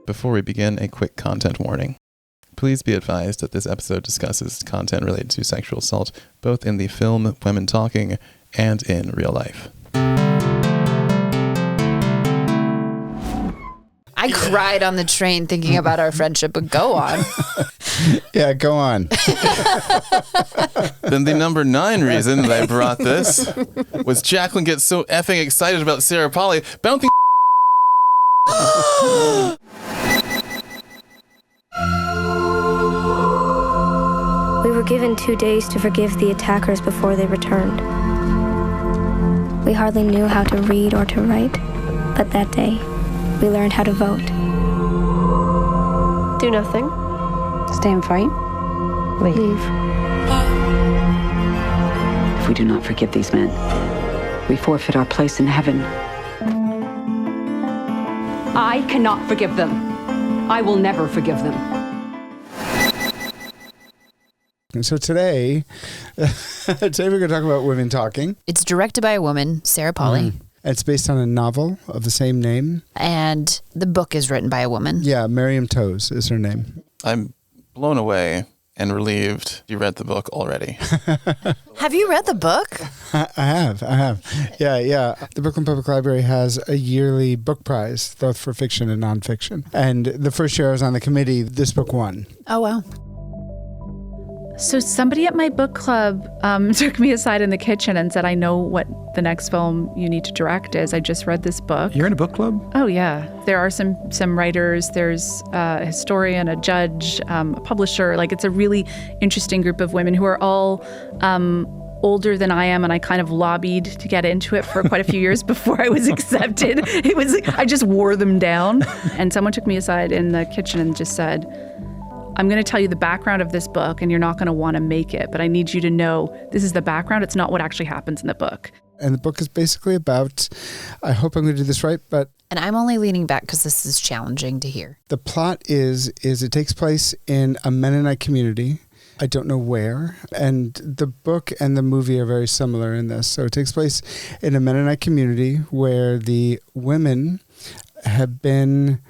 Before we begin, a quick content warning. Please be advised that this episode discusses content related to sexual assault, both in the film Women Talking and in real life. I cried on the train thinking about our friendship, but go on. Yeah, go on. Then the number 9 reason that I brought this was Jacqueline gets so effing excited about Sarah Polley bouncing. We were given 2 days to forgive the attackers before they returned. We hardly knew how to read or to write, but that day, we learned how to vote. Do nothing. Stay and fight. Leave. If we do not forgive these men, we forfeit our place in heaven. I cannot forgive them. I will never forgive them. And so today we're going to talk about Women Talking. It's directed by a woman, Sarah Polley. It's based on a novel of the same name. And the book is written by a woman. Yeah, Miriam Toews is her name. I'm blown away and relieved you read the book already. Have you read the book? I have. Yeah. The Brooklyn Public Library has a yearly book prize, both for fiction and nonfiction. And the first year I was on the committee, this book won. Oh, wow. So somebody at my book club took me aside in the kitchen and said, I know what the next film you need to direct is. I just read this book. You're in a book club? Oh, yeah. There are some writers. There's a historian, a judge, a publisher. Like, it's a really interesting group of women who are all older than I am, and I kind of lobbied to get into it for quite a few years before I was accepted. It was I just wore them down. And someone took me aside in the kitchen and just said, I'm going to tell you the background of this book, and you're not going to want to make it, but I need you to know this is the background. It's not what actually happens in the book. And the book is basically about, I hope I'm going to do this right, but... And I'm only leaning back because this is challenging to hear. The plot is it takes place in a Mennonite community. I don't know where. And the book and the movie are very similar in this. So it takes place in a Mennonite community where the women have been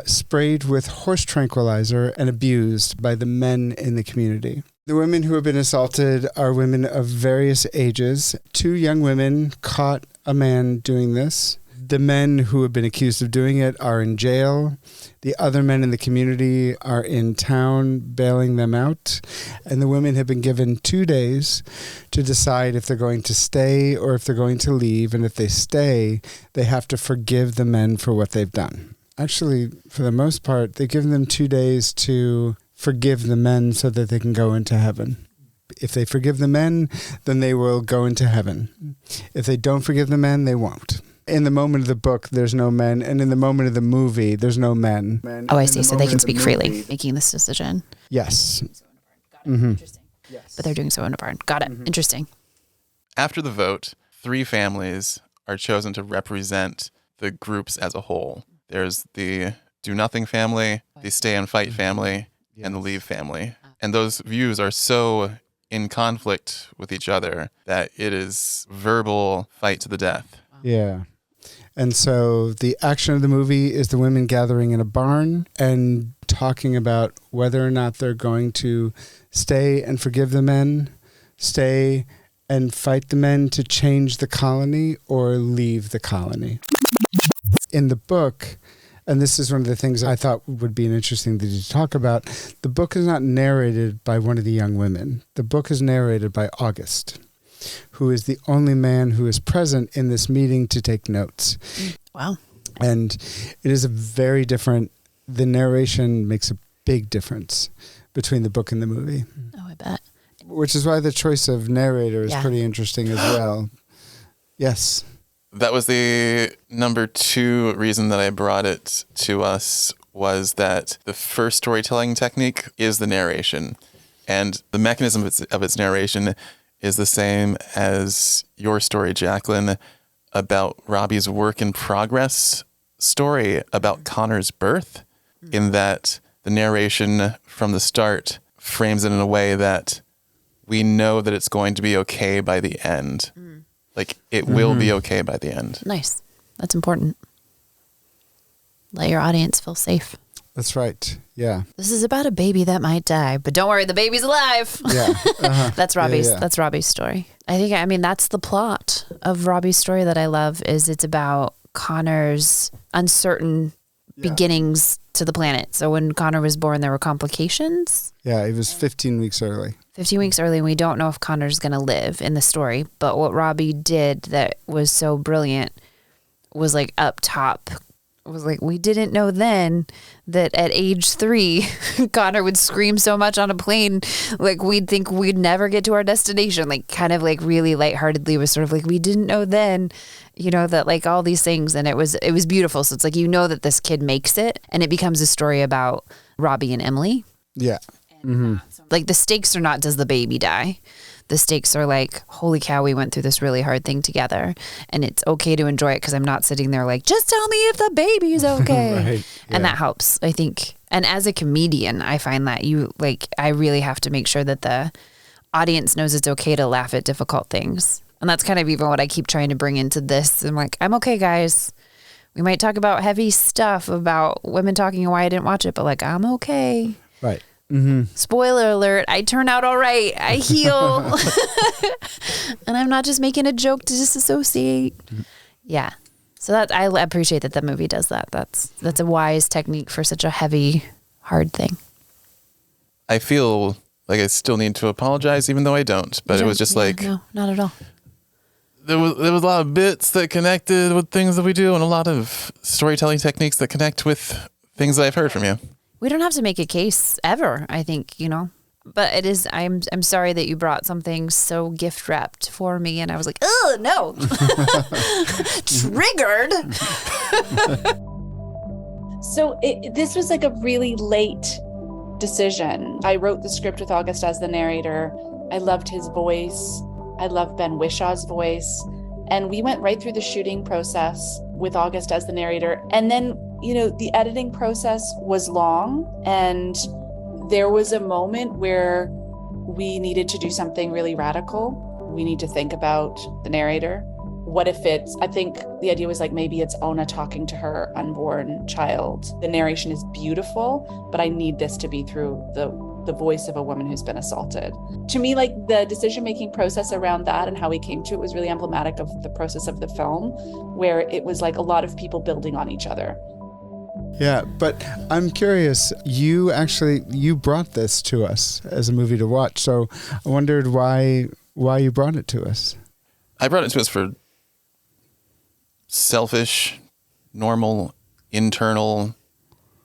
sprayed with horse tranquilizer and abused by the men in the community. The women who have been assaulted are women of various ages. 2 young women caught a man doing this. The men who have been accused of doing it are in jail. The other men in the community are in town bailing them out. And the women have been given 2 days to decide if they're going to stay or if they're going to leave. And if they stay, they have to forgive the men for what they've done. Actually, for the most part, they've given them 2 days to forgive the men so that they can go into heaven. If they forgive the men, then they will go into heaven. If they don't forgive the men, they won't. In the moment of the book, there's no men. And in the moment of the movie, there's no men. Oh, I see. So they can speak freely, making this decision. Yes. Interesting. Yes. But they're doing so in a barn. Got it. Interesting. After the vote, 3 families are chosen to represent the groups as a whole. There's the do nothing family, the stay and fight family, and the leave family. And those views are so in conflict with each other that it is verbal fight to the death. Yeah. And so the action of the movie is the women gathering in a barn and talking about whether or not they're going to stay and forgive the men, stay and fight the men to change the colony, or leave the colony. In the book, and this is one of the things I thought would be an interesting thing to talk about, the book is not narrated by one of the young women. The book is narrated by August, who is the only man who is present in this meeting to take notes. Wow. And it is a very different, the narration makes a big difference between the book and the movie. Oh, I bet. Which is why the choice of narrator is pretty interesting as well. Yes. That was the number 2 reason that I brought it to us, was that the first storytelling technique is the narration. And the mechanism of its narration is the same as your story, Jacqueline, about Robbie's work in progress story about Connor's birth, in that the narration from the start frames it in a way that we know that it's going to be okay by the end. Like, it will be okay by the end. Nice. That's important. Let your audience feel safe. That's right. Yeah. This is about a baby that might die, but don't worry, the baby's alive. Yeah. Uh-huh. That's Robbie's. Yeah. That's Robbie's story. I mean, that's the plot of Robbie's story that I love. Is it's about Connor's uncertain beginnings to the planet. So when Connor was born, there were complications. Yeah, he was 15 weeks early. 15 weeks early, and we don't know if Connor's going to live in the story. But what Robbie did that was so brilliant was like up top. Was like, we didn't know then that at age 3, Connor would scream so much on a plane, like we'd think we'd never get to our destination. Like kind of like really lightheartedly was sort of like, we didn't know then, you know, that like all these things. And it was beautiful. So it's like, you know, that this kid makes it, and it becomes a story about Robbie and Emily. Yeah. Like the stakes are not, does the baby die? The stakes are like, holy cow, we went through this really hard thing together, and it's okay to enjoy it because I'm not sitting there like, just tell me if the baby's okay. Right. And that helps, I think. And as a comedian, I find that I really have to make sure that the audience knows it's okay to laugh at difficult things. And that's kind of even what I keep trying to bring into this. I'm like, I'm okay, guys. We might talk about heavy stuff about women talking and why I didn't watch it, but like, I'm okay. Right. Spoiler alert, I turn out all right. I heal. And I'm not just making a joke to disassociate. Yeah. So that I appreciate that the movie does that. That's a wise technique for such a heavy, hard thing. I feel like I still need to apologize, even though I don't. But it was just like, no, not at all. there was a lot of bits that connected with things that we do, and a lot of storytelling techniques that connect with things that I've heard from you. We don't have to make a case ever, I think, you know. But it is, I'm sorry that you brought something so gift wrapped for me, and I was like, oh, no. Triggered. So this was like a really late decision. I wrote the script with August as the narrator. I loved his voice. I loved Ben Wishaw's voice. And we went right through the shooting process with August as the narrator. And then, you know, the editing process was long, and there was a moment where we needed to do something really radical. We need to think about the narrator. What if I think the idea was like, maybe it's Ona talking to her unborn child. The narration is beautiful, but I need this to be through the voice of a woman who's been assaulted. To me, like the decision-making process around that and how we came to it was really emblematic of the process of the film, where it was like a lot of people building on each other. Yeah, but I'm curious, you brought this to us as a movie to watch, so I wondered why you brought it to us. I brought it to us for selfish, normal, internal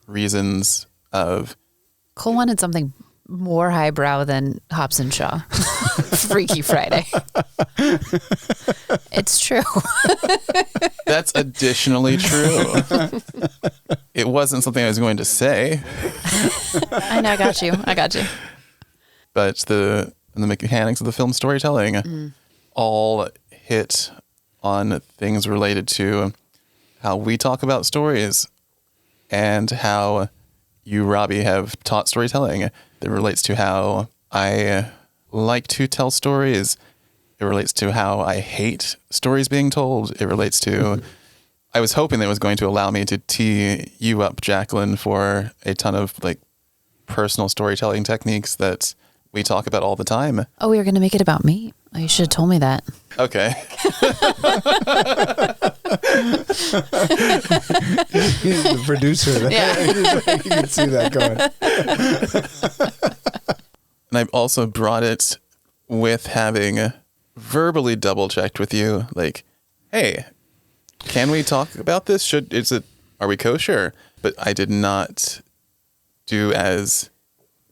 reasons of... Cole wanted something more highbrow than Hobbs and Shaw. Freaky Friday. It's true. That's additionally true. It wasn't something I was going to say. I know, I got you. But the mechanics of the film storytelling all hit on things related to how we talk about stories and how you, Robbie, have taught storytelling. It relates to how I like to tell stories. It relates to how I hate stories being told. It relates to... I was hoping that it was going to allow me to tee you up, Jacqueline, for a ton of like personal storytelling techniques that we talk about all the time. Oh, we were going to make it about me. Oh, you should have told me that. Okay. He's the producer. Yeah. You can see that going. And I've also brought it with having verbally double checked with you, like, hey, can we talk about this? Are we kosher? But I did not do as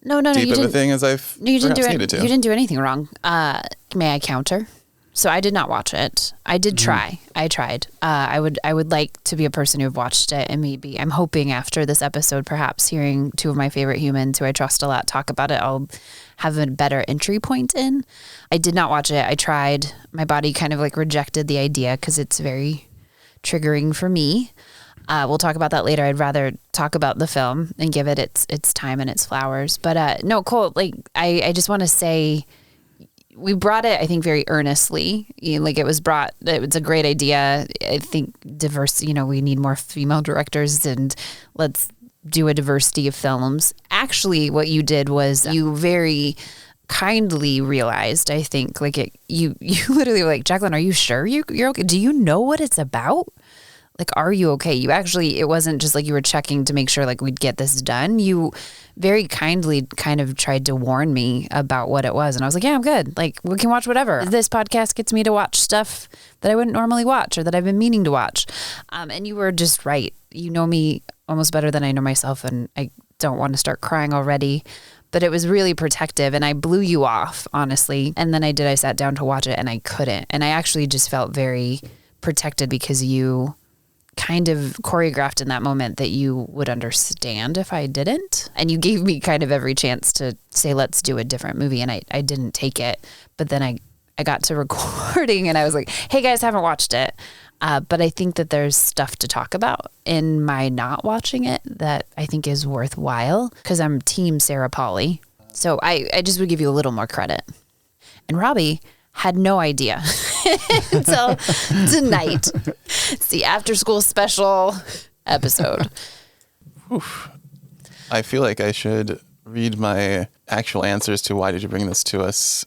No, deep you of a didn't. thing as I've No, you didn't do needed it. to. You didn't do anything wrong. May I counter? So I did not watch it. I did try. I tried. I would like to be a person who have watched it, and maybe I'm hoping after this episode, perhaps hearing two of my favorite humans who I trust a lot talk about it, I'll have a better entry point in. I did not watch it. I tried. My body kind of like rejected the idea because it's very triggering for me. We'll talk about that later. I'd rather talk about the film and give it its time and its flowers. But no, Cole, like I just want to say, we brought it, I think, very earnestly. Like it was a great idea. I think diverse, we need more female directors and let's do a diversity of films. Actually, what you did was you very kindly realized, I think, you literally were like, Jacqueline, are you sure you're okay? Do you know what it's about? Like, are you okay? It wasn't just like you were checking to make sure like we'd get this done. You very kindly kind of tried to warn me about what it was. And I was like, yeah, I'm good. Like, we can watch whatever. This podcast gets me to watch stuff that I wouldn't normally watch or that I've been meaning to watch. And you were just right. You know me almost better than I know myself. And I don't want to start crying already. But it was really protective and I blew you off, honestly. And then I sat down to watch it and I couldn't. And I actually just felt very protected because you kind of choreographed in that moment that you would understand if I didn't. And you gave me kind of every chance to say, let's do a different movie. And I didn't take it. But then I got to recording and I was like, hey guys, haven't watched it. But I think that there's stuff to talk about in my not watching it that I think is worthwhile because I'm team Sarah Polley. So I just would give you a little more credit. And Robbie had no idea until tonight. It's the after school special episode. Oof. I feel like I should read my actual answers to why did you bring this to us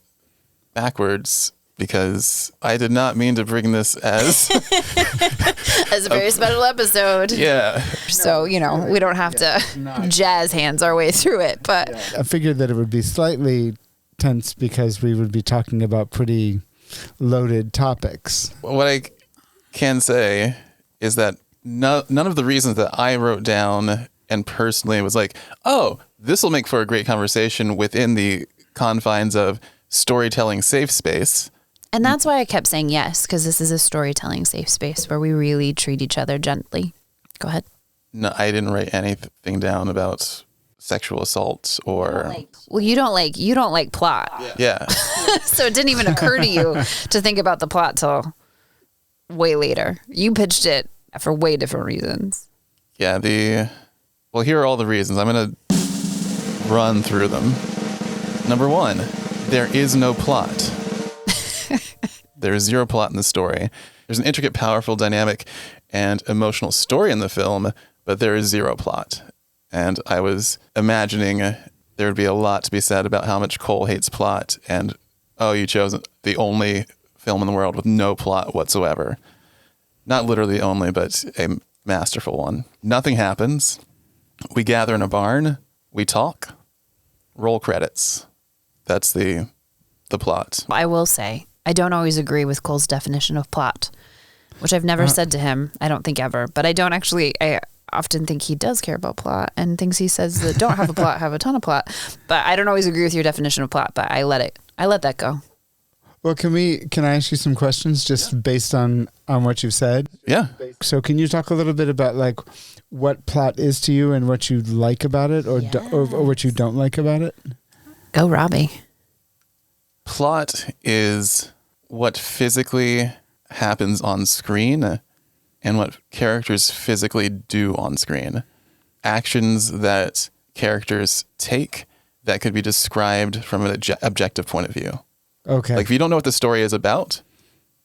backwards, because I did not mean to bring this as a very special episode. Yeah. So, we don't have to jazz hands our way through it, but I figured that it would be slightly tense because we would be talking about pretty loaded topics. What I can say is that none of the reasons that I wrote down and personally was like, oh, this will make for a great conversation within the confines of storytelling safe space. And that's why I kept saying yes, because this is a storytelling safe space where we really treat each other gently. Go ahead. No, I didn't write anything down about sexual assault or... Well, you don't like plot. Yeah. So it didn't even occur to you to think about the plot till way later. You pitched it for way different reasons. Yeah, well, here are all the reasons. I'm going to run through them. Number one, there is no plot. There is zero plot in the story. There's an intricate, powerful, dynamic, and emotional story in the film, but there is zero plot. And I was imagining there would be a lot to be said about how much Cole hates plot, and, oh, you chose the only film in the world with no plot whatsoever. Not literally only, but a masterful one. Nothing happens. We gather in a barn. We talk. Roll credits. That's the plot. I will say, I don't always agree with Cole's definition of plot, which I've never said to him. I don't think ever, but I often think he does care about plot, and things he says that don't have a plot have a ton of plot. But I don't always agree with your definition of plot, but I let that go. Well, can I ask you some questions just based on what you've said? Yeah. So can you talk a little bit about like what plot is to you and what you like about it or what you don't like about it? Go, Robbie. Plot is what physically happens on screen and what characters physically do on screen. Actions that characters take that could be described from an objective point of view. Okay. Like if you don't know what the story is about,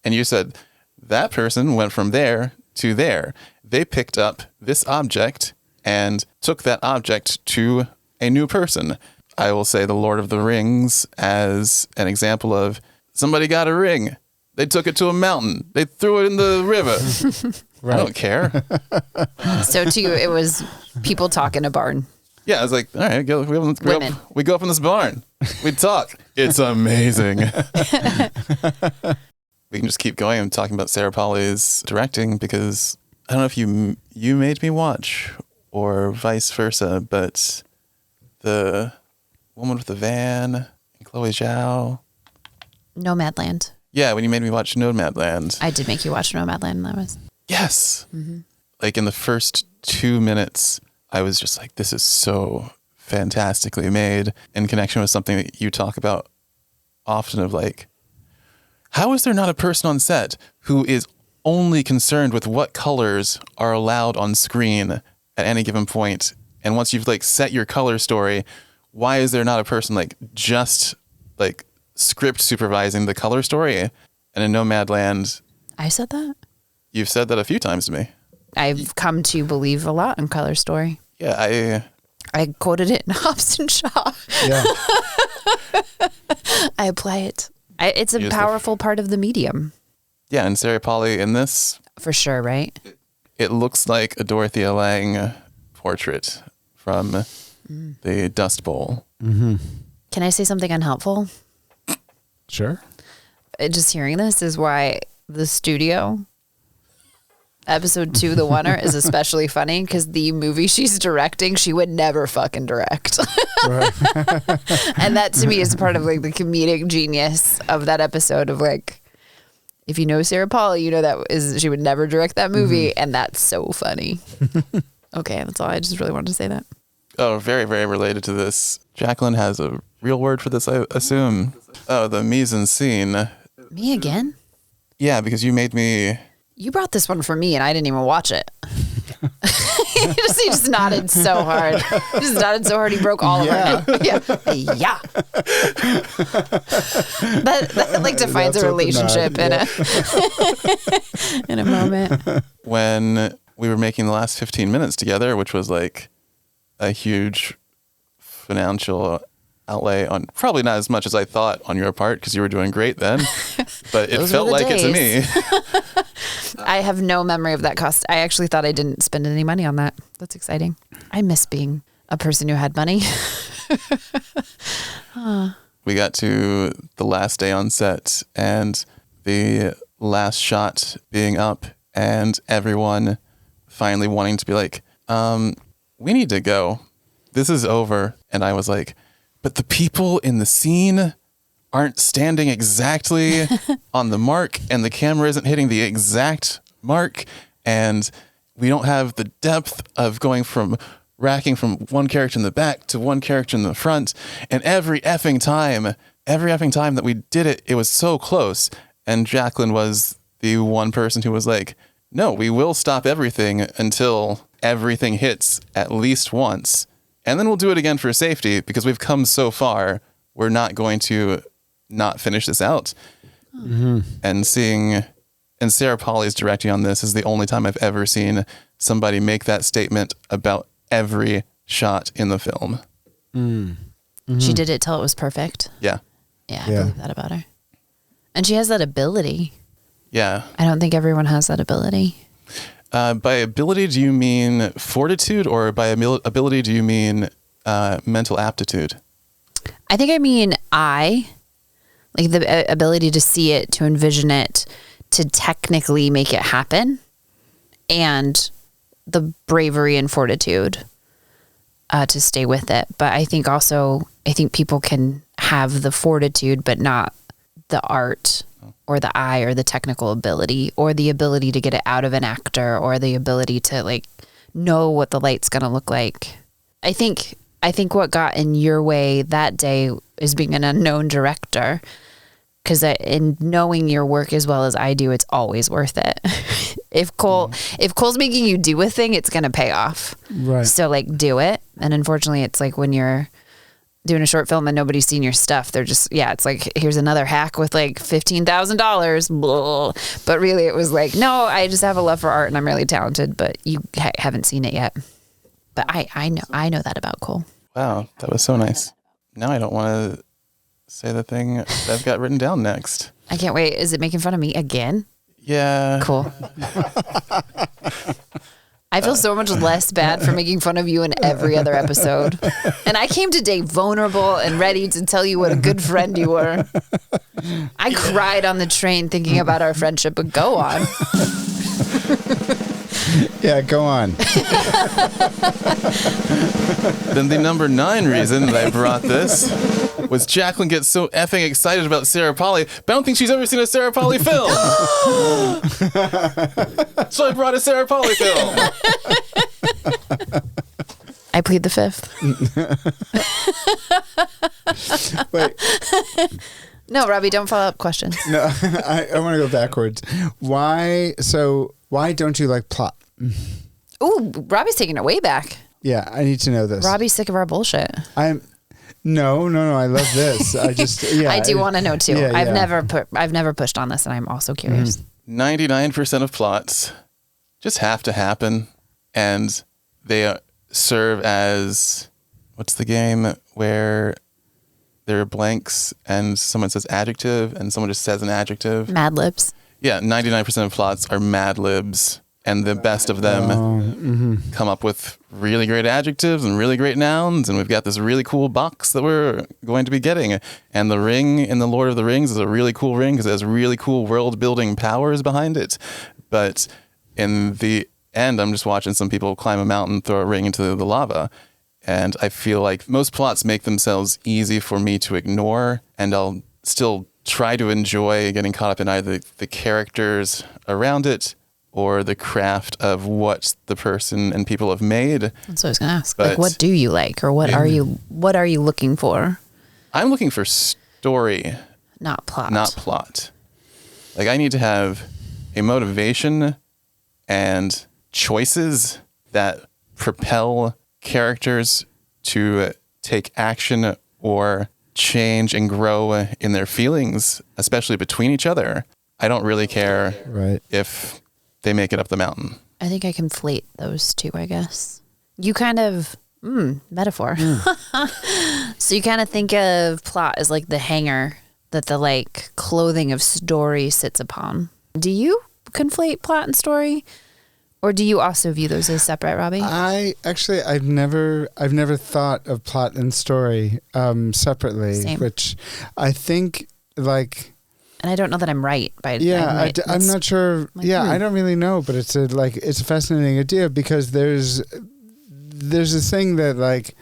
and you said, that person went from there to there. They picked up this object and took that object to a new person. I will say The Lord of the Rings as an example of somebody got a ring. They took it to a mountain. They threw it in the river. Right. I don't care. So to you, it was people talk in a barn. Yeah, I was like, all right, we go up in this barn. We talk. It's amazing. We can just keep going and talking about Sarah Polley's directing because I don't know if you made me watch or vice versa, but the woman with the van and Chloe Zhao. Nomadland. Yeah, when you made me watch Nomadland. I did make you watch Nomadland. That was... Yes. Mm-hmm. Like in the first 2 minutes, I was just like, this is so fantastically made in connection with something that you talk about often of like, how is there not a person on set who is only concerned with what colors are allowed on screen at any given point? And once you've like set your color story, why is there not a person like just like script supervising the color story. And in Nomadland, I said that? you've said that a few times to me. I've come to believe a lot in Color Story. Yeah, I quoted it in Hobson Shaw. Yeah. I apply it. It's a powerful part of the medium. Yeah, and Sarah Polley in this, For sure, right? it looks like a Dorothea Lange portrait from the Dust Bowl. Mm-hmm. Can I say something unhelpful? Sure. Just hearing this is why the studio episode 2, The Oneer, is especially funny because the movie she's directing, she would never fucking direct. Right. And that to me is part of like the comedic genius of that episode of like, if you know Sarah Polley, you know that is she would never direct that movie, and that's so funny. Okay, that's all. I just really wanted to say that. Oh, very, very related to this. Jacqueline has a real word for this, I assume. Oh, the mise en scene. Me again? Yeah, because you made me... You brought this one for me, and I didn't even watch it. he just nodded so hard. He just nodded so hard he broke all of our yeah. That like defines a relationship in a moment. When we were making the last 15 minutes together, which was like a huge financial outlay on probably not as much as I thought on your part because you were doing great then, but it felt like it to me. I have no memory of that cost. I actually thought I didn't spend any money on that. That's exciting. I miss being a person who had money. We got to the last day on set and the last shot being up and everyone finally wanting to be like, we need to go. This is over. And I was like, but the people in the scene aren't standing exactly on the mark and the camera isn't hitting the exact mark. And we don't have the depth of going from racking from one character in the back to one character in the front. And every effing time that we did it, it was so close. And Jacqueline was the one person who was like, no, we will stop everything until everything hits at least once. And then we'll do it again for safety because we've come so far. We're not going to not finish this out. Mm-hmm. And Sarah Polley's directing on this is the only time I've ever seen somebody make that statement about every shot in the film. Mm-hmm. She did it till it was perfect. Yeah. Yeah, I believe that about her. And she has that ability. Yeah. I don't think everyone has that ability. By ability, do you mean fortitude, or by ability, do you mean mental aptitude? I think I mean like the ability to see it, to envision it, to technically make it happen, and the bravery and fortitude to stay with it. But I think people can have the fortitude, but not the art or the eye or the technical ability or the ability to get it out of an actor or the ability to like know what the light's going to look like. I think what got in your way that day is being an unknown director, because in knowing your work as well as I do, it's always worth it. If Cole's making you do a thing, it's going to pay off. Right. So like do it. And unfortunately it's like when you're doing a short film and nobody's seen your stuff, they're just, it's like, here's another hack with like $15,000. But really it was like, no, I just have a love for art and I'm really talented, but you haven't seen it yet. But I know that about Cole. Wow, that was so nice. Now I don't want to say the thing that I've got written down next. I can't wait. Is it making fun of me again? Yeah. Cool. I feel so much less bad for making fun of you in every other episode. And I came today vulnerable and ready to tell you what a good friend you were. I cried on the train thinking about our friendship, but go on. Yeah, go on. Then the number 9 reason that I brought this was Jacqueline gets so effing excited about Sarah Polley, but I don't think she's ever seen a Sarah Polley film. So I brought a Sarah Polley film. I plead the fifth. Wait. No, Robbie, don't follow up questions. No, I want to go backwards. Why don't you like plot? Ooh, Robbie's taking it way back. Yeah, I need to know this. Robbie's sick of our bullshit. No. I love this. I just, yeah. I do want to know too. Yeah, I've never pushed on this, and I'm also curious. 99% of plots just have to happen, and they serve as, what's the game where there are blanks and someone says adjective and someone just says an adjective? Mad Libs. Yeah, 99% of plots are Mad Libs, and the best of them come up with really great adjectives and really great nouns, and we've got this really cool box that we're going to be getting. And the ring in The Lord of the Rings is a really cool ring because it has really cool world-building powers behind it. But in the end, I'm just watching some people climb a mountain, throw a ring into the lava. And I feel like most plots make themselves easy for me to ignore, and I'll still try to enjoy getting caught up in either the characters around it or the craft of what the person and people have made. That's what I was going to ask. But like, what do you like, or what are you looking for? I'm looking for story, not plot. Not plot. Like, I need to have a motivation and choices that propel characters to take action or change and grow in their feelings, especially between each other. I don't really care if they make it up the mountain. I think I conflate those two, I guess. You kind of, metaphor. So you kind of think of plot as like the hanger that the like clothing of story sits upon. Do you conflate plot and story? Or do you also view those as separate, Robbie? I've never thought of plot and story separately. Same. Which I think like. And I don't know that I'm right. I'm not sure. Like, I don't really know, but it's a fascinating idea because there's a thing that like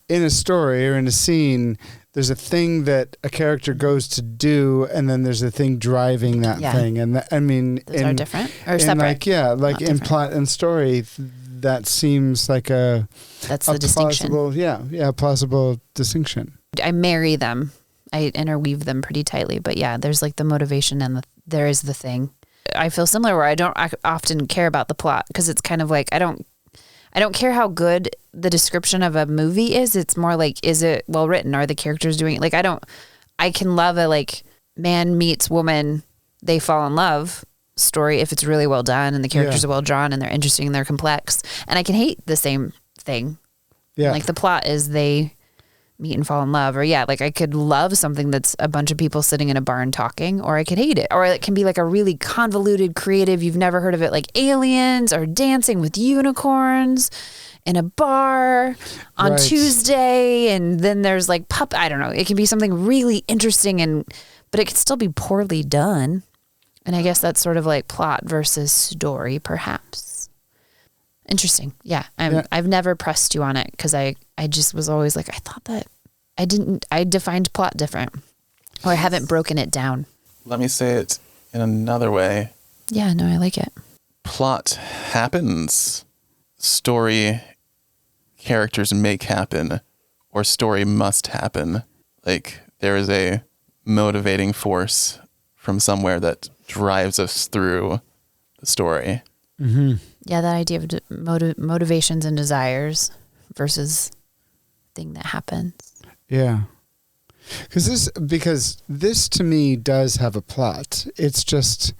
in a story or in a scene, there's a thing that a character goes to do, and then there's a thing driving that thing. And those are different or separate. Like in plot and story, that seems like that's the distinction. Plausible distinction. I marry them. I interweave them pretty tightly, but there's like the motivation and there is the thing. I feel similar where I often care about the plot because it's kind of like I don't care how good the description of a movie is. It's more like, is it well written? Are the characters doing it? Like, I can love a like man meets woman, they fall in love story if it's really well done and the characters are well drawn and they're interesting and they're complex. And I can hate the same thing. Yeah. Like the plot is they meet and fall in love, or like I could love something that's a bunch of people sitting in a barn talking, or I could hate it, or it can be like a really convoluted, creative, you've never heard of it, like aliens or dancing with unicorns in a bar on Tuesday, and then there's like I don't know, it can be something really interesting but it could still be poorly done. And I guess that's sort of like plot versus story, perhaps. Interesting. Yeah. I've never pressed you on it because I just was always like, I thought that I defined plot different, or I haven't broken it down. Let me say it in another way. Yeah, no, I like it. Plot happens. Story characters make happen, or story must happen. Like there is a motivating force from somewhere that drives us through the story. Mm-hmm. Yeah, that idea of motivations and desires versus thing that happens. Yeah. Because this to me does have a plot. It's just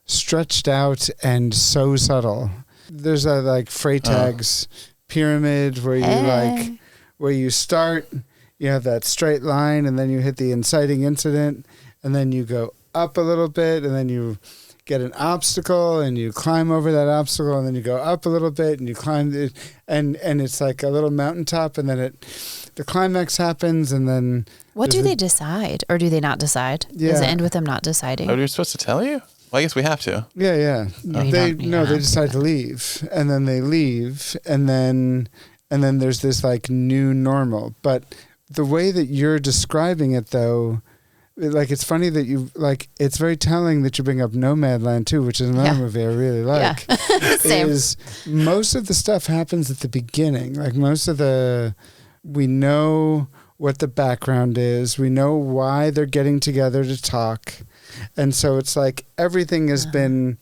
stretched out and so subtle. There's a like Freytag's pyramid where you start, you have that straight line, and then you hit the inciting incident, and then you go up a little bit, and then you get an obstacle and you climb over that obstacle, and then you go up a little bit and you climb it, and it's like a little mountaintop, and then the climax happens, and then what do they decide, or do they not decide? Does it end with them not deciding? Oh, you're supposed to tell you? Well, I guess we have to. Yeah. They decide to leave, and then they leave, and then there's this like new normal. But the way that you're describing it, though, like it's funny that it's very telling that you bring up Nomadland too, which is another movie I really like. Yeah. Same. Is most of the stuff happens at the beginning. Like we know what the background is. We know why they're getting together to talk. And so it's like everything has been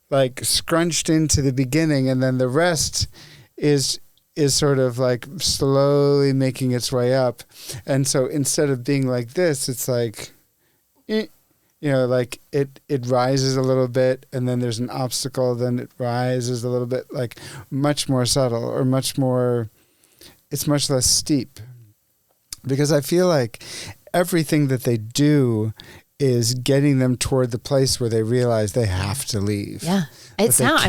like scrunched into the beginning, and then the rest is is sort of like slowly making its way up. And so instead of being like this, it's like, like it rises a little bit and then there's an obstacle, then it rises a little bit, like much more subtle or it's much less steep. Because I feel like everything that they do is getting them toward the place where they realize they have to leave. Yeah. It sounds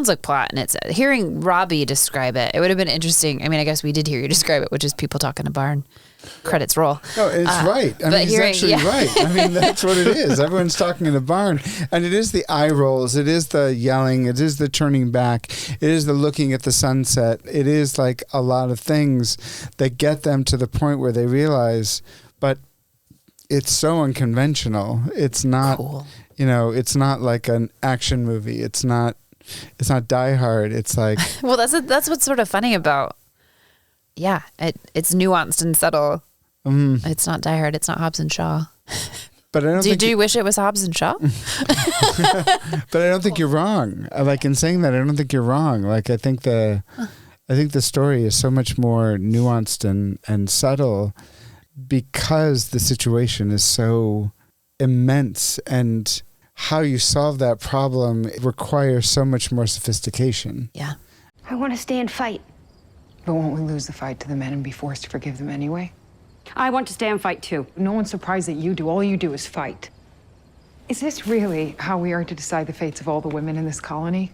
like plot, and it's hearing Robbie describe it. It would have been interesting. I mean, I guess we did hear you describe it, which is people talking in a barn. Credits roll. No, it's right. I mean, he's actually right. I mean, that's what it is. Everyone's talking in a barn, and it is the eye rolls. It is the yelling. It is the turning back. It is the looking at the sunset. It is like a lot of things that get them to the point where they realize, but it's so unconventional. It's not, cool. It's not like an action movie. It's not Die Hard. It's like, well, that's what's sort of funny about. Yeah, it's nuanced and subtle. It's not Die Hard. It's not Hobbs and Shaw. But I don't. Do you wish it was Hobbs and Shaw? But I don't think you're wrong. Like in saying that, I don't think you're wrong. Like I think the story is so much more nuanced and subtle because the situation is so immense, and how you solve that problem requires so much more sophistication. Yeah. I want to stay and fight. But won't we lose the fight to the men and be forced to forgive them anyway? I want to stay and fight too. No one's surprised that you do. All you do is fight. Is this really how we are to decide the fates of all the women in this colony?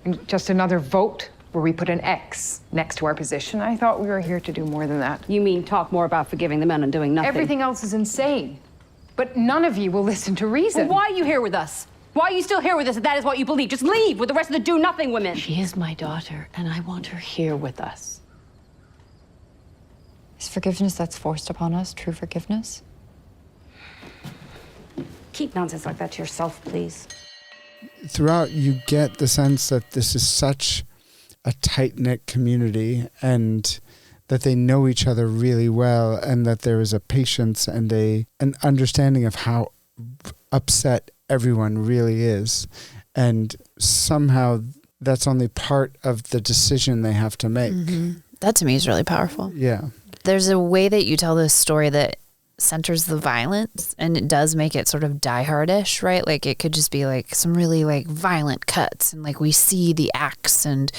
And just another vote where we put an X next to our position? I thought we were here to do more than that. You mean talk more about forgiving the men and doing nothing? Everything else is insane. But none of you will listen to reason. Well, why are you here with us? Why are you still here with us if that is what you believe? Just leave with the rest of the do-nothing women. She is my daughter, and I want her here with us. Is forgiveness that's forced upon us true forgiveness? Keep nonsense like that to yourself, please. Throughout, you get the sense that this is such a tight-knit community and that they know each other really well, and that there is a patience and an understanding of how upset everyone really is. And somehow that's only part of the decision they have to make. Mm-hmm. That to me is really powerful. Yeah. There's a way that you tell this story that centers the violence, and it does make it sort of Die Hard-ish, right? Like it could just be like some really like violent cuts, and like we see the axe, and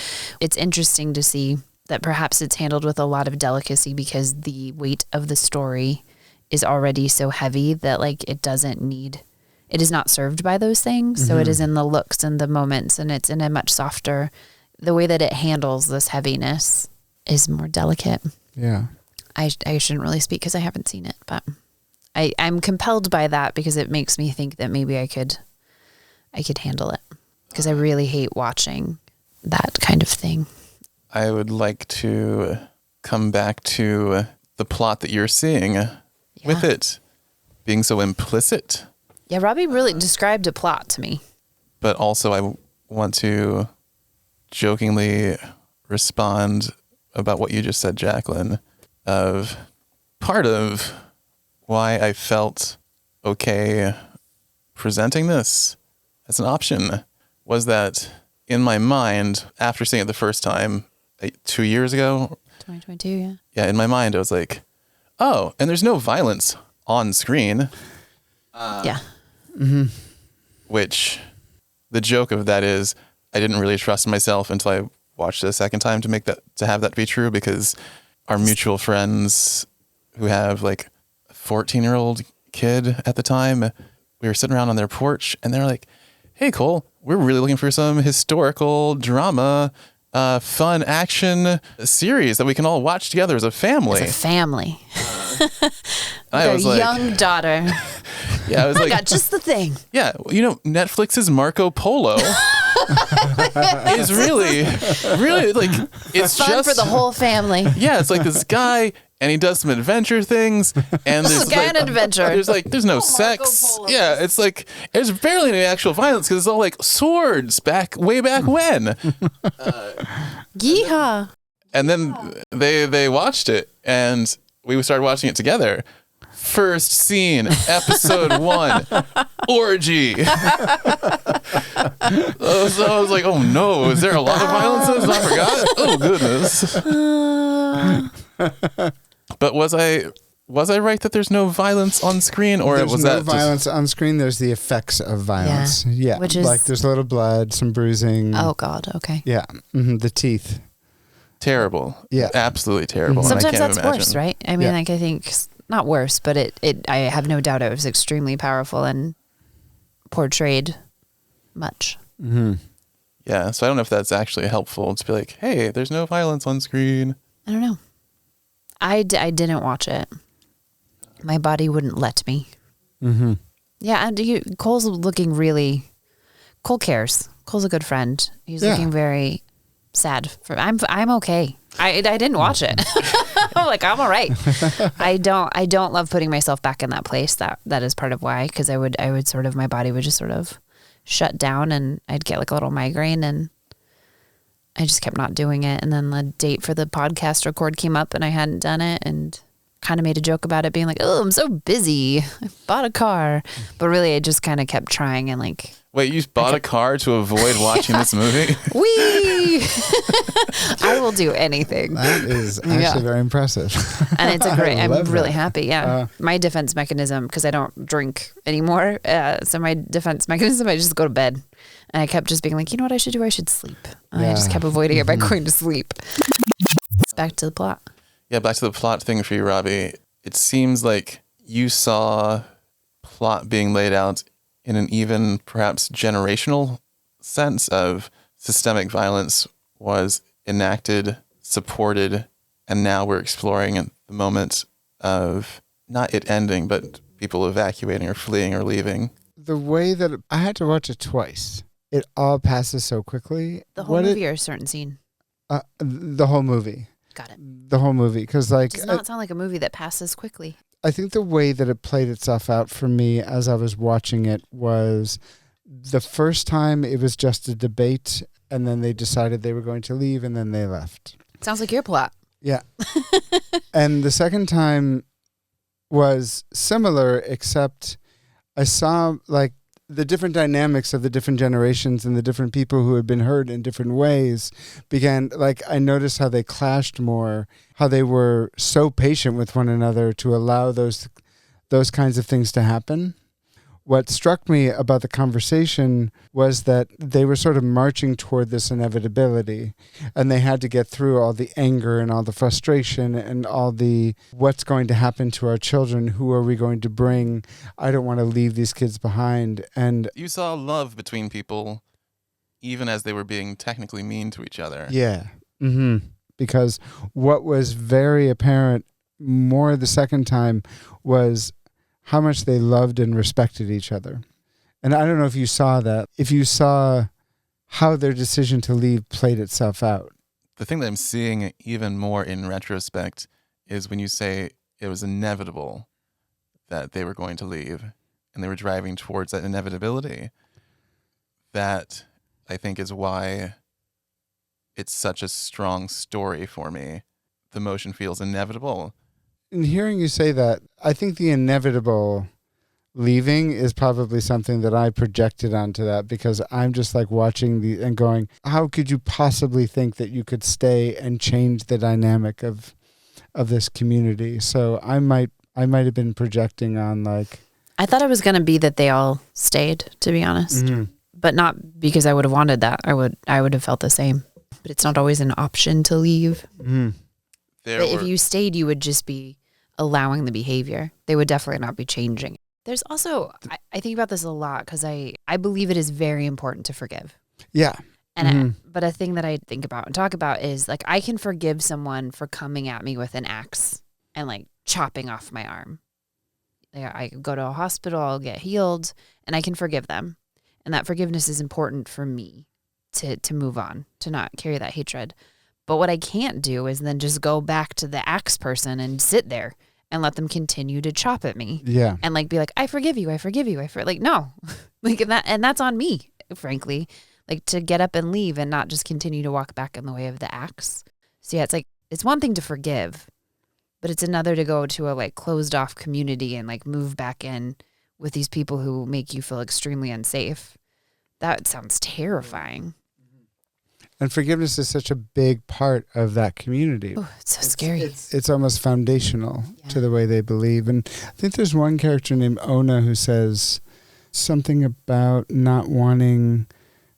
it's interesting to see that perhaps it's handled with a lot of delicacy because the weight of the story is already so heavy that like it is not served by those things. Mm-hmm. So it is in the looks and the moments, and it's in a much softer, the way that it handles this heaviness is more delicate. Yeah. I shouldn't really speak because I haven't seen it, but I'm compelled by that because it makes me think that maybe I could handle it, because I really hate watching that kind of thing. I would like to come back to the plot that you're seeing with it being so implicit. Yeah, Robbie really described a plot to me. But also I want to jokingly respond about what you just said, Jacqueline, of part of why I felt okay presenting this as an option was that in my mind, after seeing it the first time 2 years ago, 2022, yeah. Yeah, in my mind, I was like, oh, and there's no violence on screen. Yeah. Mm-hmm. Which the joke of that is I didn't really trust myself until I watched it a second time to have that be true, because our mutual friends who have like a 14-year-old kid at the time, we were sitting around on their porch and they're like, hey, Cole, we're really looking for some historical drama, fun action series that we can all watch together as a family. As a family. I was their like, young daughter. Yeah, I was like, got just the thing. Yeah, Netflix's Marco Polo is really like, it's fun just for the whole family. Yeah, it's like this guy and he does some adventure things, and there's an adventure. There's no sex. Yeah, it's like there's barely any actual violence because it's all like swords way back when. Yeehaw! And then they watched it, and we started watching it together. First scene, episode 1, orgy. So I was like, oh no, is there a lot of violence in this? Not Oh goodness. But was I right that there's no violence on screen, or there's was no that violence on screen? There's the effects of violence. Yeah, Which is like there's a little blood, some bruising. Oh God. Okay. Yeah, the teeth. terrible? Yeah, absolutely terrible. And I Sometimes can't that's imagine. worse, right? I mean, like I think not worse, but it. I have no doubt it was extremely powerful and portrayed much. Mm-hmm. Yeah, so I don't know if that's actually helpful to be like, hey, there's no violence on screen. I don't know. I didn't watch it. My body wouldn't let me. Mm-hmm. Yeah, and Cole's looking really. Cole cares. Cole's a good friend. He's looking very sad. I'm okay. I didn't watch it. I'm like, I'm all right. I don't love putting myself back in that place. That is part of why, because I would sort of, my body would just sort of shut down and I'd get like a little migraine, and I just kept not doing it. And then the date for the podcast record came up and I hadn't done it, and kind of made a joke about it being like, oh, I'm so busy. I bought a car. But really I just kind of kept trying and like. Wait, you bought a car to avoid watching this movie? Wee! I will do anything. That is actually very impressive. And it's a great, I'm really that. happy. Yeah. My defense mechanism, because I don't drink anymore. So my defense mechanism, I just go to bed. And I kept just being like, you know what I should do? I should sleep. And I just kept avoiding it by going to sleep. Back to the plot. Yeah, back to the plot thing for you, Robbie. It seems like you saw plot being laid out in an even perhaps generational sense of systemic violence was enacted, supported, and now we're exploring at the moment of not it ending, but people evacuating or fleeing or leaving. The way that I had to watch it twice. It all passes so quickly. The whole movie or a certain scene? The whole movie. Got it. The whole movie. Because like, does not sound like a movie that passes quickly. I think the way that it played itself out for me as I was watching it was the first time it was just a debate, and then they decided they were going to leave, and then they left. Sounds like your plot. Yeah. And the second time was similar, except I saw like the different dynamics of the different generations and the different people who had been hurt in different ways began, like, I noticed how they clashed more, how they were so patient with one another to allow those kinds of things to happen. What struck me about the conversation was that they were sort of marching toward this inevitability, and they had to get through all the anger and all the frustration and all the what's going to happen to our children, who are we going to bring, I don't want to leave these kids behind. And you saw love between people even as they were being technically mean to each other. Yeah. Mm-hmm. Because what was very apparent more the second time was how much they loved and respected each other. And I don't know if you saw that, if you saw how their decision to leave played itself out. The thing that I'm seeing even more in retrospect is when you say it was inevitable that they were going to leave and they were driving towards that inevitability. That, I think, is why it's such a strong story for me. The motion feels inevitable. In hearing you say that, I think the inevitable leaving is probably something that I projected onto that, because I'm just like watching and going, how could you possibly think that you could stay and change the dynamic of this community? So I might have been projecting on like. I thought it was going to be that they all stayed, to be honest, but not because I would have wanted that. I would have felt the same, but it's not always an option to leave. Mm. But if you stayed, you would just be allowing the behavior. They would definitely not be changing. There's also, I think about this a lot because I believe it is very important to forgive. Yeah. And but a thing that I think about and talk about is like, I can forgive someone for coming at me with an axe and like chopping off my arm. Like, I go to a hospital, I'll get healed, and I can forgive them. And that forgiveness is important for me to move on, to not carry that hatred. But what I can't do is then just go back to the axe person and sit there and let them continue to chop at me. Yeah. And like be like, I forgive you. Like, no. Like, and that's on me, frankly. Like, to get up and leave and not just continue to walk back in the way of the axe. So yeah, it's like, it's one thing to forgive, but it's another to go to a like closed off community and like move back in with these people who make you feel extremely unsafe. That sounds terrifying. And forgiveness is such a big part of that community. Ooh, it's so scary. It's almost foundational to the way they believe. And I think there's one character named Ona who says something about not wanting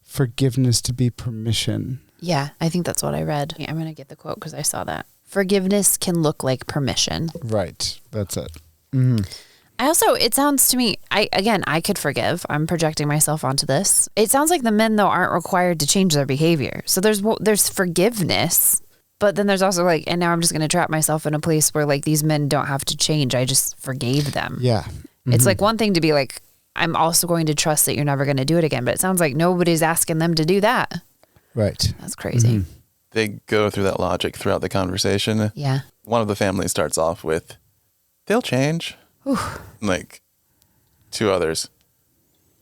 forgiveness to be permission. Yeah, I think that's what I read. I'm going to get the quote because I saw that. Forgiveness can look like permission. Right. That's it. Mm-hmm. It sounds to me, I could forgive. I'm projecting myself onto this. It sounds like the men, though, aren't required to change their behavior. So there's forgiveness, but then there's also like, and now I'm just going to trap myself in a place where like these men don't have to change. I just forgave them. Yeah. Mm-hmm. It's like one thing to be like, I'm also going to trust that you're never going to do it again. But it sounds like nobody's asking them to do that. Right. That's crazy. Mm-hmm. They go through that logic throughout the conversation. Yeah. One of the families starts off with, they'll change. Whew. Like, two others,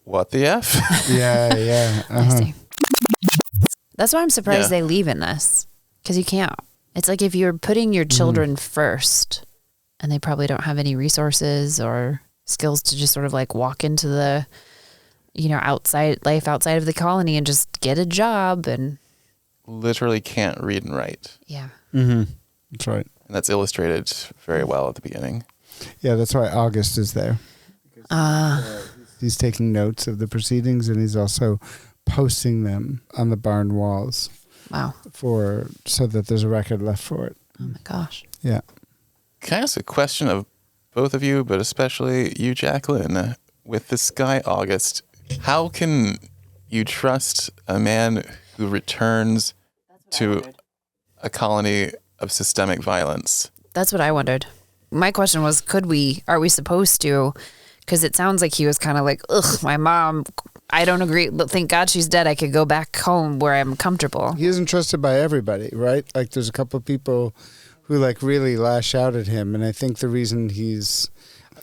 what the F? Yeah. I see. That's why I'm surprised they leave in this. Because you can't. It's like if you're putting your children first and they probably don't have any resources or skills to just sort of like walk into the, life outside of the colony and just get a job and literally can't read and write. Yeah. Mm-hmm. That's right. And that's illustrated very well at the beginning. Yeah, that's why August is there. He's taking notes of the proceedings and he's also posting them on the barn walls. Wow. So that there's a record left for it. Oh my gosh. Yeah. Can I ask a question of both of you, but especially you, Jacqueline, with this guy, August? How can you trust a man who returns to a colony of systemic violence? That's what I wondered. My question was, are we supposed to? Because it sounds like he was kind of like, ugh, my mom, I don't agree. Thank God she's dead. I could go back home where I'm comfortable. He isn't trusted by everybody, right? Like there's a couple of people who like really lash out at him. And I think the reason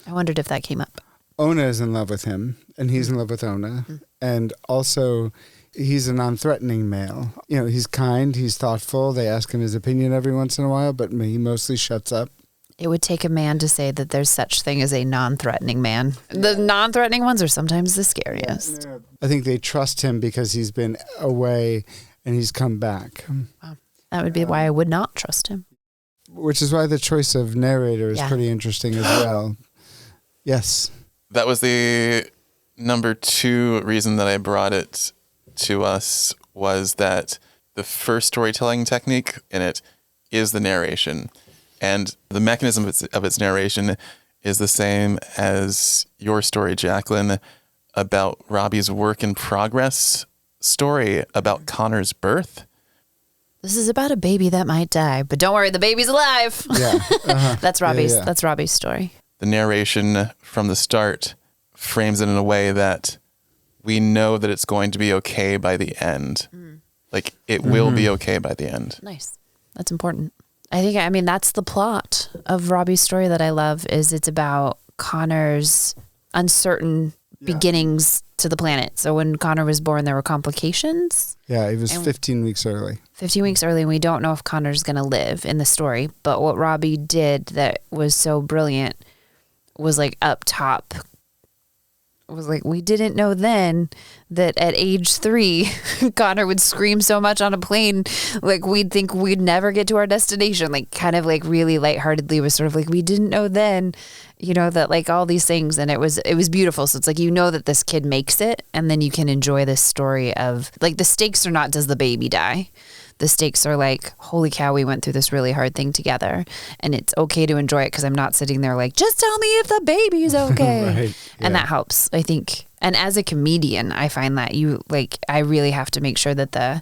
I wondered if that came up. Ona is in love with him and he's in love with Ona. Mm-hmm. And also he's a non-threatening male. He's kind, he's thoughtful. They ask him his opinion every once in a while, but he mostly shuts up. It would take a man to say that there's such thing as a non-threatening man. The non-threatening ones are sometimes the scariest. I think they trust him because he's been away and he's come back. Wow. That would be why I would not trust him. Which is why the choice of narrator is pretty interesting as well. Yes. That was the number 2 reason that I brought it to us, was that the first storytelling technique in it is the narration. And the mechanism of its narration is the same as your story, Jacqueline, about Robbie's work in progress story about Connor's birth. This is about a baby that might die, but don't worry, the baby's alive. Yeah. Uh-huh. That's Robbie's. That's Robbie's story. The narration from the start frames it in a way that we know that it's going to be okay by the end. Like it will be okay by the end. Nice. That's important. I mean, that's the plot of Robbie's story that I love, is it's about Connor's uncertain beginnings to the planet. So when Connor was born, there were complications. Yeah, he was 15 weeks early. 15 weeks early, and we don't know if Connor's going to live in the story. But what Robbie did that was so brilliant was like up top. It was like, we didn't know then that at age 3, Connor would scream so much on a plane, like we'd think we'd never get to our destination. Like kind of like really lightheartedly was sort of like, we didn't know then, that like all these things. And it was beautiful. So it's like, that this kid makes it, and then you can enjoy this story of like, the stakes are not, does the baby die? The stakes are like, holy cow, we went through this really hard thing together, and it's okay to enjoy it because I'm not sitting there like, just tell me if the baby's okay. Right. And that helps, I think. And as a comedian, I find that I really have to make sure that the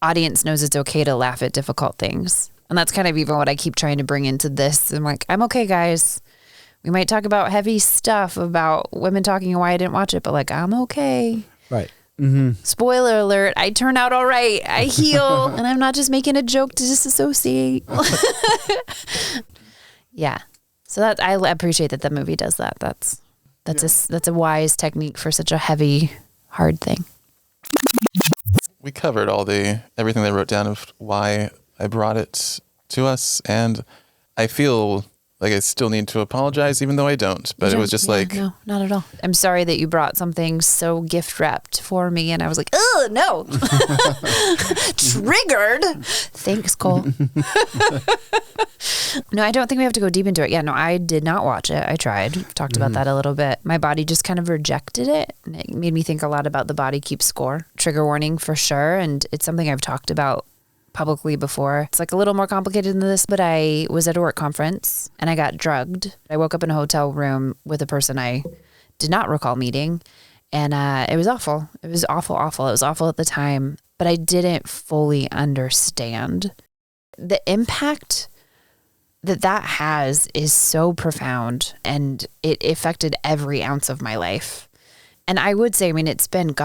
audience knows it's okay to laugh at difficult things. And that's kind of even what I keep trying to bring into this. I'm like, I'm okay, guys. We might talk about heavy stuff about women talking and why I didn't watch it, but like, I'm okay. Right. Mm-hmm. Spoiler alert, I turn out all right. I heal, and I'm not just making a joke to disassociate. Yeah. So that I appreciate that the movie does that. That's a wise technique for such a heavy, hard thing. We covered everything they wrote down of why I brought it to us, and I feel like I still need to apologize, even though I don't. But it was just like, no, not at all. I'm sorry that you brought something so gift wrapped for me, and I was like, oh no, triggered. Thanks, Cole. No, I don't think we have to go deep into it. Yeah, no, I did not watch it. I tried. Talked about that a little bit. My body just kind of rejected it, and it made me think a lot about the body keeps score. Trigger warning for sure, and it's something I've talked about publicly before. It's like a little more complicated than this, but I was at a work conference and I got drugged. I woke up in a hotel room with a person I did not recall meeting, and it was awful. It was awful. It was awful at the time, but I didn't fully understand the impact that has is so profound, and it affected every ounce of my life. And I would say, I mean, it's been,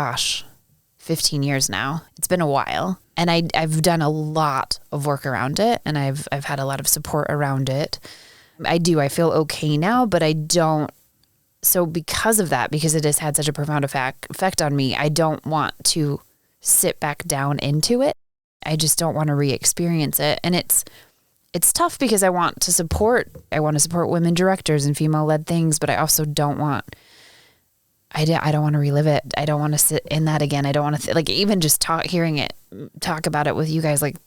15 years now. It's been a while. And I've done a lot of work around it, and I've had a lot of support around it. I feel okay now, but I don't. So because of that, because it has had such a profound effect on me, I don't want to sit back down into it. I just don't want to re-experience it. And it's tough because I want to support women directors and female-led things, but I also don't want. I don't want to relive it. I don't want to sit in that again. I don't want to even just hearing it, talk about it with you guys, like,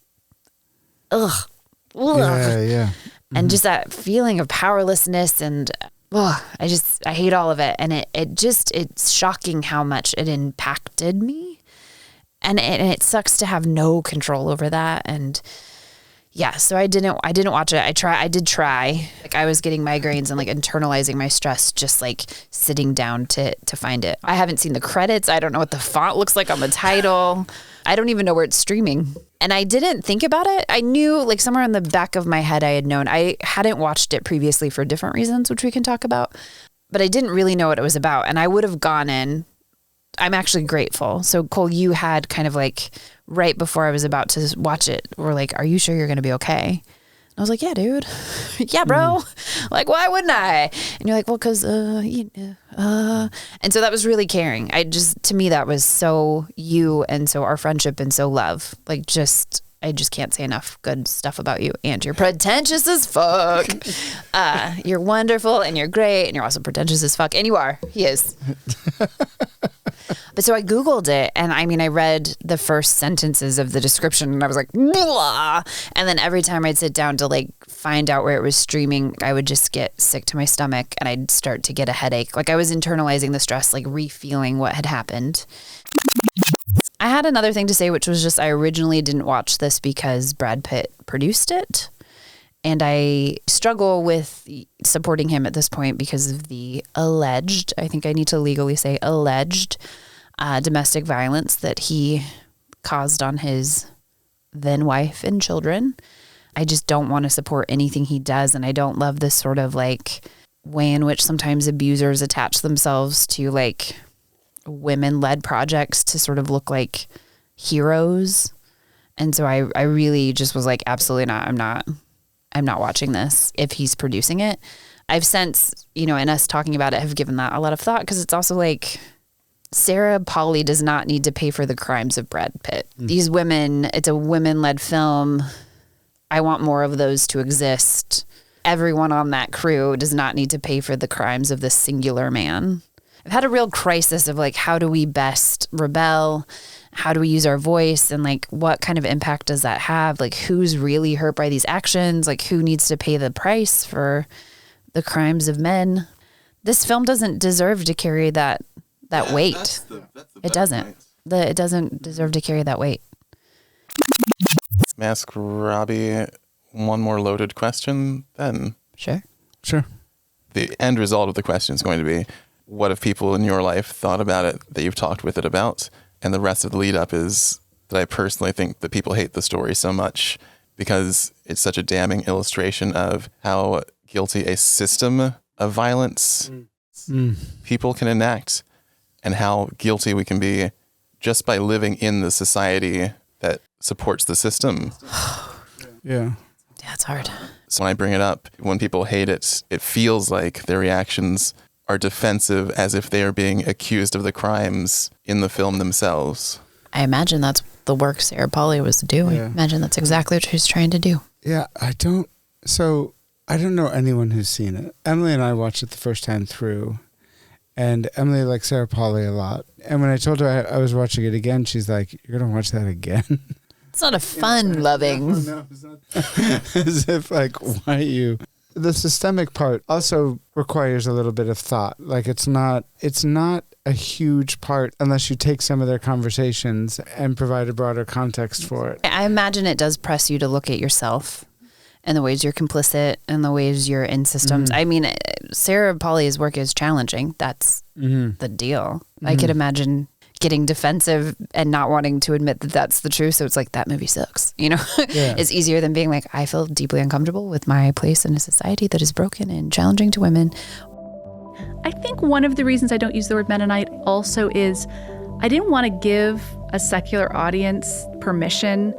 ugh. Yeah. And just that feeling of powerlessness, and I hate all of it. And it's shocking how much it impacted me. And it sucks to have no control over that. And yeah, so I didn't watch it. I did try. Like, I was getting migraines and like internalizing my stress, just like sitting down to find it. I haven't seen the credits. I don't know what the font looks like on the title. I don't even know where it's streaming. And I didn't think about it. I knew, like, somewhere in the back of my head I had known. I hadn't watched it previously for different reasons, which we can talk about. But I didn't really know what it was about. And I would have gone in. I'm actually grateful. So Cole, you had kind of like right before I was about to watch it, were like, are you sure you're going to be okay? And I was like, yeah, dude. Yeah, bro. Like, why wouldn't I? And you're like, well, cause, and so that was really caring. To me, that was so you, and so our friendship, and so love. Like, I just can't say enough good stuff about you. And you're pretentious as fuck. You're wonderful, and you're great, and you're also pretentious as fuck. And you are. He is. But so I Googled it, and I mean, I read the first sentences of the description, and I was like, blah! And then every time I'd sit down to like find out where it was streaming, I would just get sick to my stomach, and I'd start to get a headache. Like, I was internalizing the stress, like re-feeling what had happened. I had another thing to say, which was just I originally didn't watch this because Brad Pitt produced it. And I struggle with supporting him at this point because of the alleged, I think I need to legally say alleged, domestic violence that he caused on his then wife and children. I just don't want to support anything he does. And I don't love this sort of like way in which sometimes abusers attach themselves to like women-led projects to sort of look like heroes. And so I really just was like, absolutely not. I'm not watching this if he's producing it. I've since, in us talking about it, have given that a lot of thought, because it's also like Sarah Polley does not need to pay for the crimes of Brad Pitt. These women, it's a women-led film. I want more of those to exist. Everyone on that crew does not need to pay for the crimes of this singular man. I've had a real crisis of like, how do we best rebel? How do we use our voice? And like, what kind of impact does that have? Like, who's really hurt by these actions? Like, who needs to pay the price for the crimes of men? This film doesn't deserve to carry that weight. That's the it doesn't. It doesn't deserve to carry that weight. Ask Robbie one more loaded question then. Sure. The end result of the question is going to be, what have people in your life thought about it that you've talked with it about? And the rest of the lead up is that I personally think that people hate the story so much because it's such a damning illustration of how guilty a system of violence people can enact, and how guilty we can be just by living in the society that supports the system. Yeah. Yeah, it's hard. So when I bring it up, when people hate it, it feels like their reactions are defensive, as if they are being accused of the crimes in the film themselves. I imagine that's the work Sarah Polley was doing. Yeah. Imagine that's exactly what she's trying to do. Yeah, I don't. So I don't know anyone who's seen it. Emily and I watched it the first time through, and Emily likes Sarah Polley a lot. And when I told her I was watching it again, she's like, "You're going to watch that again?" It's not a fun-loving. No, it's not. As if, like, why you... The systemic part also requires a little bit of thought. Like, it's not a huge part unless you take some of their conversations and provide a broader context for it. I imagine it does press you to look at yourself and the ways you're complicit and the ways you're in systems. I mean, Sarah Polley's work is challenging. That's the deal. I could imagine getting defensive and not wanting to admit that that's the truth. So it's like, that movie sucks, you know? Yeah. It's easier than being like, I feel deeply uncomfortable with my place in a society that is broken and challenging to women. I think one of the reasons I don't use the word Mennonite also is I didn't want to give a secular audience permission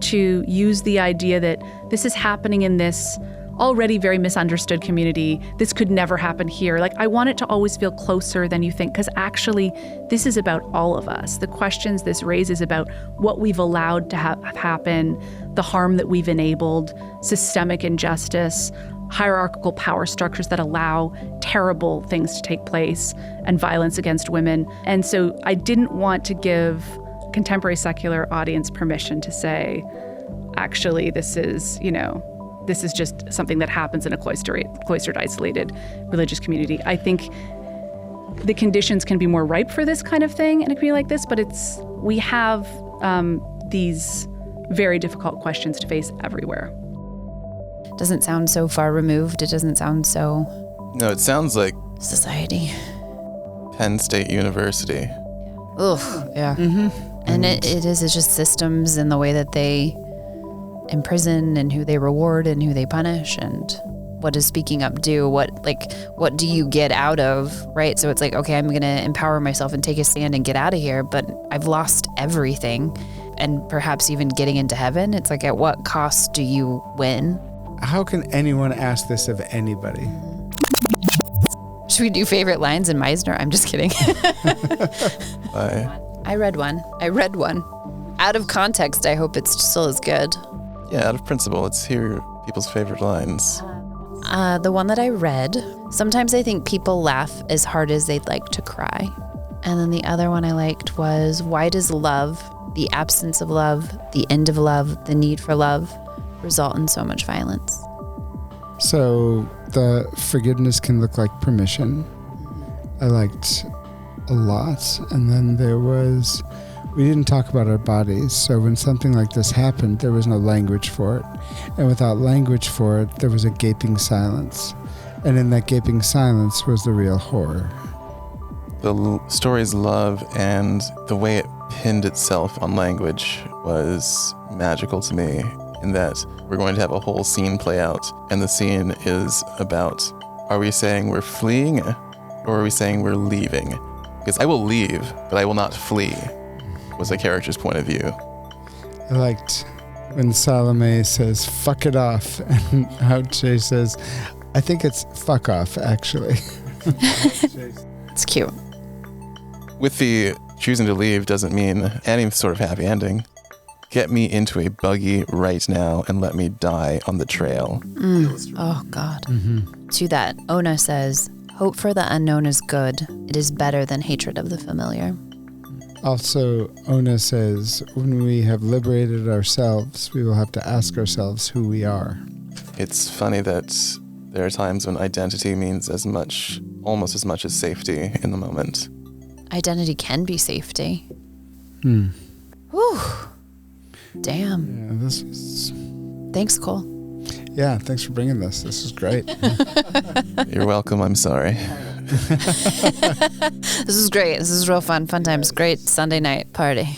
to use the idea that this is happening in this already very misunderstood community. This could never happen here. Like, I want it to always feel closer than you think, because actually this is about all of us. The questions this raises about what we've allowed to have happen, the harm that we've enabled, systemic injustice, hierarchical power structures that allow terrible things to take place, and violence against women. And so I didn't want to give contemporary secular audience permission to say, actually, this is just something that happens in a cloistered, isolated religious community. I think the conditions can be more ripe for this kind of thing in a community like this, but we have these very difficult questions to face everywhere. Doesn't sound so far removed. It doesn't sound so... No, it sounds like society. Penn State University. Ugh, yeah. And it's just systems and the way that they imprison and who they reward and who they punish, and what does speaking up do? What do you get out of, right? So it's like, okay, I'm going to empower myself and take a stand and get out of here, but I've lost everything, and perhaps even getting into heaven. It's like, at what cost do you win? How can anyone ask this of anybody? Should we do favorite lines in Meisner? I'm just kidding. I read one. Out of context, I hope it's still as good. Yeah, out of principle, let's hear people's favorite lines. The one that I read, sometimes I think people laugh as hard as they'd like to cry. And then the other one I liked was, why does love, the absence of love, the end of love, the need for love, result in so much violence? So the forgiveness can look like permission. I liked a lot. And then there was, we didn't talk about our bodies. So when something like this happened, there was no language for it. And without language for it, there was a gaping silence. And in that gaping silence was the real horror. The story's love and the way it pinned itself on language was magical to me, in that we're going to have a whole scene play out, and the scene is about, are we saying we're fleeing, or are we saying we're leaving? Because I will leave, but I will not flee, was the character's point of view. I liked when Salome says, fuck it off, and how Jay says, I think it's fuck off, actually. It's cute. With the choosing to leave doesn't mean any sort of happy ending. Get me into a buggy right now and let me die on the trail. Oh, God. To that, Ona says, hope for the unknown is good. It is better than hatred of the familiar. Also, Ona says, when we have liberated ourselves, we will have to ask ourselves who we are. It's funny that there are times when identity means almost as much as safety in the moment. Identity can be safety. Whew. Damn. Yeah, this was... Thanks, Cole. Yeah, thanks for bringing this. This is great. You're welcome. I'm sorry. This is great. This is real fun times. Great Sunday night party.